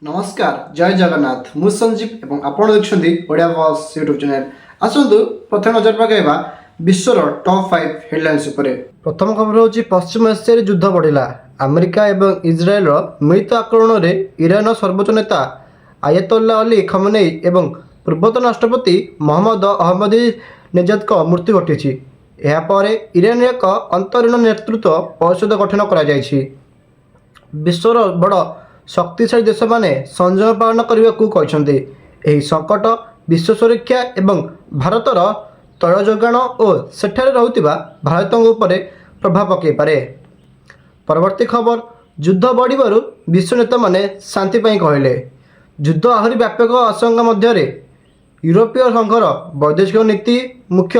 नमस्कार जय जगन्नाथ मु संजीव एवं आपण देखुछंती ओडिया बॉस यूट्यूब चैनल। आसंतु प्रथम नजर पकाइबा विश्वर टॉप 5 हेडलाइंस उपरे। प्रथम खबर होची पश्चिम एशिया युद्ध बढ़िला। अमेरिका एवं इज्राएल मिलित आक्रमण रे ईरान सर्वोच्च नेता आयतोल्ला अली खमेनेई एवं पूर्वतन राष्ट्रपति मोहम्मद अहमदीनेजाद को मृत्यु घटी। यापर ईरान एक अंतरीण नेतृत्व परिषद गठन करा जायछि। विश्वर बड़ शक्तिशाली देश माने संयम पालन करने को कहते। यह संकट विश्व सुरक्षा एवं भारतर तैल जोगाण और सेठारे रहुतिबा भारतों उपर प्रभाव पकई पारे। परवर्ती खबर युद्ध बढ़िबारु विश्व नेता माने शांति पाई कहले। युद्ध आहरी व्यापक आशंका मध्य यूरोपीय संघर वैदेशिक नीति मुख्य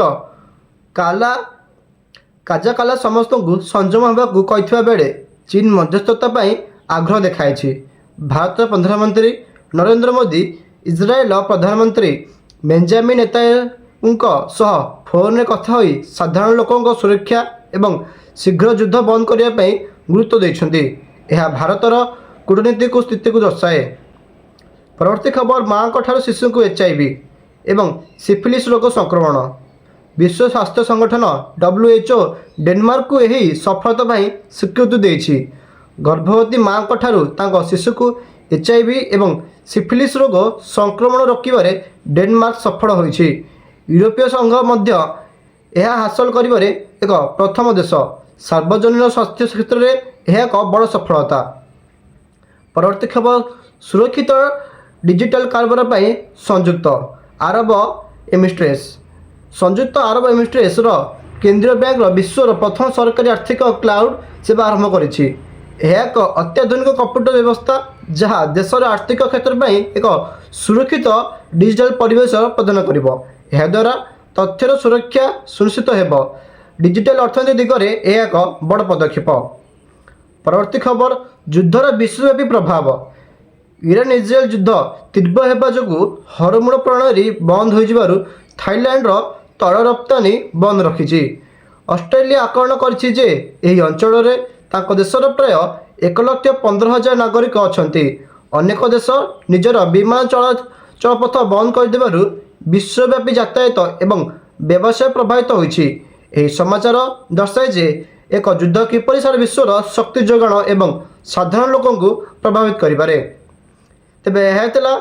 काजाकाला समस्त को संयम होगा कहथिबा बेले चीन मध्यस्थता पाई आग्रह देखाई। भारत प्रधानमंत्री नरेंद्र मोदी इज्राएल प्रधानमंत्री बेंजामिन नेतान्याहूଙ୍କ सह फोन कथा होई साधारण लोकों सुरक्षा एवं शीघ्र युद्ध बंद करने पर गुरुत्व देइछन्ति। यह भारतर कूटनीतिक स्थिति को दर्शाए। परवर्ती खबर माँ ठार शिशु को HIV एवं सिफिलिस रोग संक्रमण। विश्व स्वास्थ्य संगठन WHO डेनमार्क को यही सफलता पाई स्वीकृति देइछि। गर्भवती माँ ठारू तांको शिशु को HIV एवं सिफिलिस रोग संक्रमण रोकबारे डेनमार्क सफल होइछि। यूरोपीय संघ मध्य यह हासिल करिबारे एक प्रथम देश। सार्वजनिक स्वास्थ्य क्षेत्र में यह एक बड़ सफलता। परवर्ती खबर सुरक्षित डिजिटल कारोबार पर संयुक्त अरब एमिरेट्स। संयुक्त अरब एमिरेट्स केंद्रीय बैंक विश्वर प्रथम सरकारी आर्थिक क्लाउड सेवा आरंभ करिछि। यह एक अत्याधुनिक कंप्यूटर व्यवस्था जहाँ देशर आर्थिक क्षेत्र में एक सुरक्षित डिजिटल परिवेश प्रदान करिबो। यह द्वारा तथ्यर सुरक्षा सुनिश्चित हेबो। डिजिटल अर्थनीति दिगरे यह एक बड़ पदक्षेप। परवर्ती खबर युद्धर विश्वव्यापी प्रभाव। ईरान इज्राएल युद्ध तीव्र हेबा जोगु हरमुड़ प्रणाली बंद होइजिबारु थाईलैंड तैल रप्तानी बंद रखिछि। ऑस्ट्रेलिया आकलन करिछि जे एही अंचल रे तांको देशर प्राय 1,15,000 नागरिक अछंती। अनेक देश निजर विमान चलाचल पथ बंद करदेबारु विश्वव्यापी यातायात एवं व्यवसाय प्रभावित होइछि। एही समाचार दर्शाए जे एक युद्ध किपरि सारा विश्वर शक्ति जोगाण एवं साधारण लोकों को प्रभावित करिपारे। तेबे यह थिला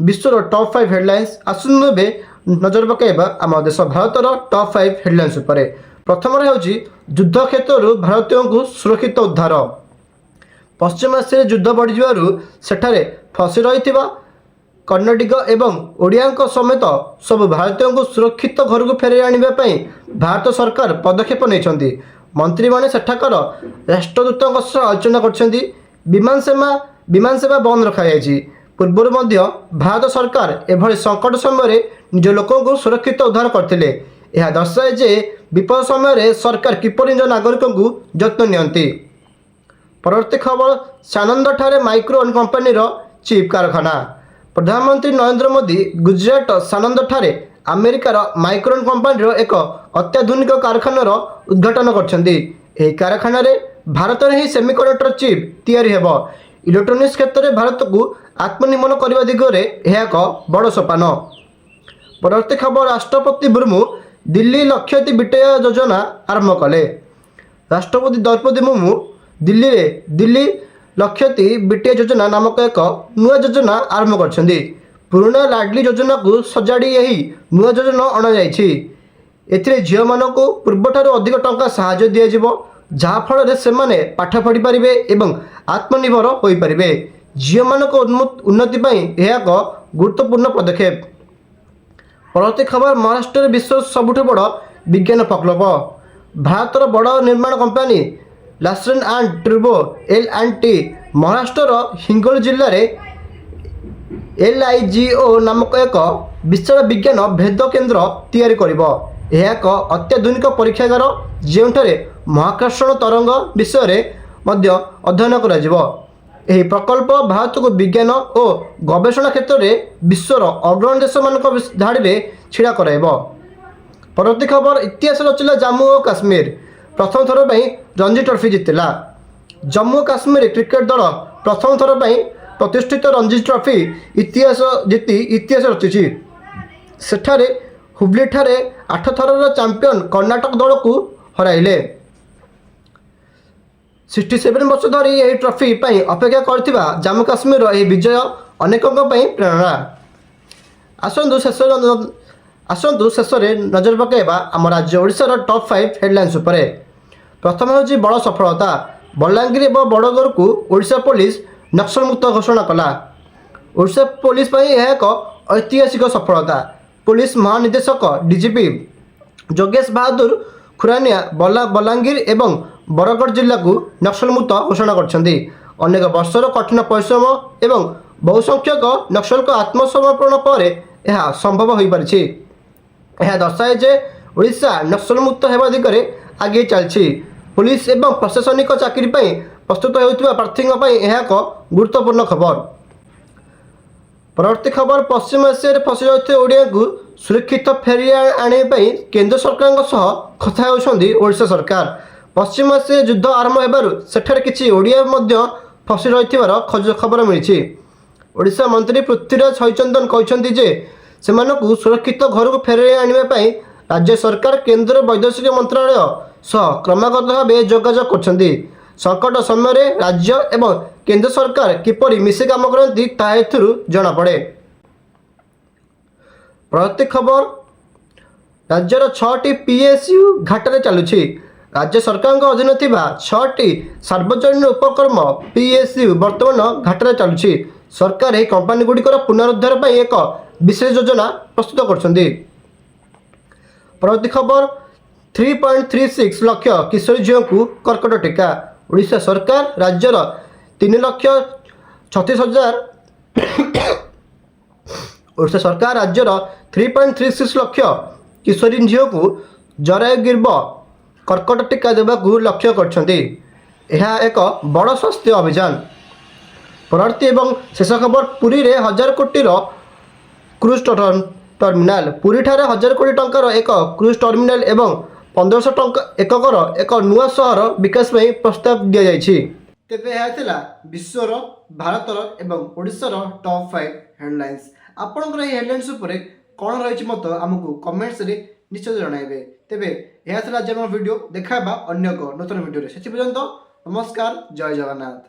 विश्वर टॉप 5 हेडलाइंस। आसुनबे नजर पकाइबा आम देश भारतर टॉप 5 हेडलाइंस उपरे। प्रथम होउछि युद्ध क्षेत्रु भारतीयों को सुरक्षित उद्धार। पश्चिम एशिया युद्ध बढ़िबारु सेठारे फसी रहिथिबा कर्णाटक एवं ओडिया समेत सब भारतीयों को सुरक्षित घर को फेर आनिबा पई भारत सरकार पदक्षेप नेछन्ति। मंत्री माने सेठाकर राष्ट्रदूतों सह आलोचना करछन्ति। विमान सेवा बंद रखा जायछि। पूर्व मध्य भारत सरकार एभली संकट समय निज लोकों को सुरक्षित उद्धार करथिले। यह दर्शाए जे विपद समय सरकार किपरि निज नागरिकों को जत्न नियंती। परवर्ती खबर सानंद ठारे माइक्रोन कंपनी चिप कारखाना। प्रधानमंत्री नरेंद्र मोदी गुजरात सानंद ठारे अमेरिकार माइक्रोन कंपनी एक अत्याधुनिक कारखानार उद्घाटन करछन्ति। एही कारखाना रे भारत रे ही सेमीकंडक्टर चिप तैयारी हेबो। इलेक्ट्रोनिक्स क्षेत्र में भारत को आत्मनिर्भर करने दिगरे यह एक बड़ सोपान। परवर्ती खबर राष्ट्रपति मुर्मू दिल्ली लक्षद्वीप विटय योजना आरंभ कले। राष्ट्रपति द्रौपदी मुर्मू दिल्ली लक्षद्वीप विटय योजना नामक एक नुआ योजना आरंभ करछन्ति। पुराना लाडली योजना को सजाड़ी यही नुआ योजना अणा जायछि। एथिरे झियो मानकु पूर्वठारु अधिक टंका सहायता दिया जिवो जहा फल से माने पाठ पढ़ी पारिबे एवं आत्मनिर्भर होई पारिबे। झियो मानक उन्नति पई यह एक गुरुत्वपूर्ण पदक्षेप। परवर्ती खबर महाराष्ट्र विश्व सबुठ बड़ विज्ञान प्रकल्प। भारतर बड़ निर्माण company Larsen and Toubro L&T Maharashtra Hingoli जिले में LIGO नामक एक विशाल विज्ञान भेद केन्द्र तैयारी करिबो। यह एक अत्याधुनिक परीक्षागार जेउठारे महाकर्षण तरंग विषय मध्य अध्ययन करा जिवो। यह प्रकल्प भारत को विज्ञान और गवेषणा क्षेत्र में विश्वर अग्रणी देश मान धाड़ी में छिड़ा कराइब। परवर्ती खबर इतिहास रचिला जम्मू और काश्मीर प्रथम थर रणजी ट्रॉफी जितिला। जम्मू काश्मीर क्रिकेट दल प्रथम थर ପ୍ରତିଷ୍ଠିତ ରଞ୍ଜି ଟ୍ରଫି ଇତିହାସ ରଚିଛି। ସେଠାରେ ହୁବଲିଠାରେ 8 ଥରର ଚାମ୍ପିୟନ କର୍ଣ୍ଣାଟକ ଦଳକୁ ହରାଇଲେ। 67 ବର୍ଷ ଧରି ଏହି ଟ୍ରଫି ପାଇଁ ଅପେକ୍ଷା କରିଥିବା ଜାମ୍ମୁ କାଶ୍ମୀରର ଏହି ବିଜୟ ଅନେକଙ୍କ ପାଇଁ ପ୍ରେରଣା। ଆସନ୍ତୁ ଶେଷରେ ନଜର ପକାଇବା ଆମ ରାଜ୍ୟ ଓଡ଼ିଶାର ଟପ୍ 5 ହେଡ଼ଲାଇନ୍ସ ଉପରେ। ପ୍ରଥମ ହେଉଛି ବଡ଼ ସଫଳତା। ବଲାଙ୍ଗୀର ଏବଂ ବଡ଼ଗଡ଼କୁ ଓଡ଼ିଶା ପୋଲିସ ନକ୍ସଲମୁକ୍ତ ଘୋଷଣା କଲା। ଓଡ଼ିଶା ପୋଲିସ ପାଇଁ ଏହା ଏକ ଐତିହାସିକ ସଫଳତା। ପୋଲିସ ମହାନିର୍ଦ୍ଦେଶକ ଡିଜିପି ଯୋଗେଶ ବାହାଦୁର ଖୁରାନିଆ ବଲାଙ୍ଗୀର ଏବଂ ବରଗଡ଼ ଜିଲ୍ଲାକୁ ନକ୍ସଲମୁକ୍ତ ଘୋଷଣା କରିଛନ୍ତି। ଅନେକ ବର୍ଷର କଠିନ ପରିଶ୍ରମ ଏବଂ ବହୁ ସଂଖ୍ୟକ ନକ୍ସଲଙ୍କ ଆତ୍ମସମର୍ପଣ ପରେ ଏହା ସମ୍ଭବ ହୋଇପାରିଛି। ଏହା ଦର୍ଶାଏ ଯେ ଓଡ଼ିଶା ନକ୍ସଲମୁକ୍ତ ହେବା ଦିଗରେ ଆଗେଇ ଚାଲିଛି। ପୁଲିସ ଏବଂ ପ୍ରଶାସନିକ ଚାକିରି ପାଇଁ ପ୍ରସ୍ତୁତ ହେଉଥିବା ପ୍ରାର୍ଥୀଙ୍କ ପାଇଁ ଏହା ଏକ ଗୁରୁତ୍ୱପୂର୍ଣ୍ଣ ଖବର। ପରବର୍ତ୍ତୀ ଖବର, ପଶ୍ଚିମ ଏସିଆରେ ଫସି ରହିଥିବା ଓଡ଼ିଆଙ୍କୁ ସୁରକ୍ଷିତ ଫେରାଇ ଆଣିବା ପାଇଁ କେନ୍ଦ୍ର ସରକାରଙ୍କ ସହ କଥା ହେଉଛନ୍ତି ଓଡ଼ିଶା ସରକାର। ପଶ୍ଚିମ ଏସିଆରେ ଯୁଦ୍ଧ ଆରମ୍ଭ ହେବାରୁ ସେଠାରେ କିଛି ଓଡ଼ିଆ ମଧ୍ୟ ଫସି ରହିଥିବାର ଖବର ମିଳିଛି। ଓଡ଼ିଶା ମନ୍ତ୍ରୀ ପୃଥ୍ୱୀରାଜ ହରିଚନ୍ଦନ କହିଛନ୍ତି ଯେ ସେମାନଙ୍କୁ ସୁରକ୍ଷିତ ଘରକୁ ଫେରାଇ ଆଣିବା ପାଇଁ ରାଜ୍ୟ ସରକାର କେନ୍ଦ୍ର ବୈଦେଶିକ ମନ୍ତ୍ରଣାଳୟ ସହ କ୍ରମାଗତ ଭାବେ ଯୋଗାଯୋଗ କରୁଛନ୍ତି। ସଂକଟ ସମୟରେ ରାଜ୍ୟ ଏବଂ କେନ୍ଦ୍ର ସରକାର କିପରି ମିଶି କାମ କରନ୍ତି ତାହା ଏଥିରୁ ଜଣାପଡ଼େ। ପରବର୍ତ୍ତୀ ଖବର, ରାଜ୍ୟର 6ଟି PSU ଘାଟରେ ଚାଲୁଛି। ରାଜ୍ୟ ସରକାରଙ୍କ ଅଧୀନରେ ଥିବା 6ଟି ସାର୍ବଜନୀନ ଉପକ୍ରମ PSU ବର୍ତ୍ତମାନ ଘାଟରେ ଚାଲୁଛି। ସରକାର ଏହି କମ୍ପାନୀଗୁଡ଼ିକର ପୁନରୁଦ୍ଧାର ପାଇଁ ଏକ ବିଶେଷ ଯୋଜନା ପ୍ରସ୍ତୁତ କରୁଛନ୍ତି। ପରବର୍ତ୍ତୀ ଖବର, 3.36 ଲକ୍ଷ କିଶୋରୀ ଝିଅଙ୍କୁ କର୍କଟ ଟୀକା। ଓଡ଼ିଶା ସରକାର ରାଜ୍ୟର 3.36 ଲକ୍ଷ କିଶୋରୀ ଝିଅଙ୍କୁ ଜରାୟୁଗର୍ଭ କର୍କଟ ଟୀକା ଦେବାକୁ ଲକ୍ଷ୍ୟ କରିଛନ୍ତି। ଏହା ଏକ ବଡ଼ ସ୍ୱାସ୍ଥ୍ୟ ଅଭିଯାନ। ପରବର୍ତ୍ତୀ ଏବଂ ଶେଷ ଖବର, ପୁରୀରେ 1000 କୋଟିର କ୍ରୁଜ୍ ଟର୍ମିନାଲ। ପୁରୀଠାରେ 1000 କୋଟି ଟଙ୍କାର ଏକ କ୍ରୁଜ୍ ଟର୍ମିନାଲ ଏବଂ 1500 ଏକକର ଏକ ନୂଆ ସହର ବିକାଶ ପାଇଁ ପ୍ରସ୍ତାବ ଦିଆଯାଇଛି। ତେବେ ଏହା ଥିଲା ବିଶ୍ୱର, ଭାରତର ଏବଂ ଓଡ଼ିଶାର ଟପ୍ 5 ହେଡ଼ଲାଇନ୍ସ। ଆପଣଙ୍କର ଏହି ହେଡ଼ଲାଇନ୍ସ ଉପରେ କ'ଣ ରହିଛି ମତ ଆମକୁ କମେଣ୍ଟସରେ ନିଶ୍ଚୟ ଜଣାଇବେ। ତେବେ ଏହା ଥିଲା ଆଜି ଆମର ଭିଡ଼ିଓ। ଦେଖା ହେବା ଅନ୍ୟ ଏକ ନୂତନ ଭିଡ଼ିଓରେ। ସେଥି ପର୍ଯ୍ୟନ୍ତ ନମସ୍କାର, ଜୟ ଜଗନ୍ନାଥ।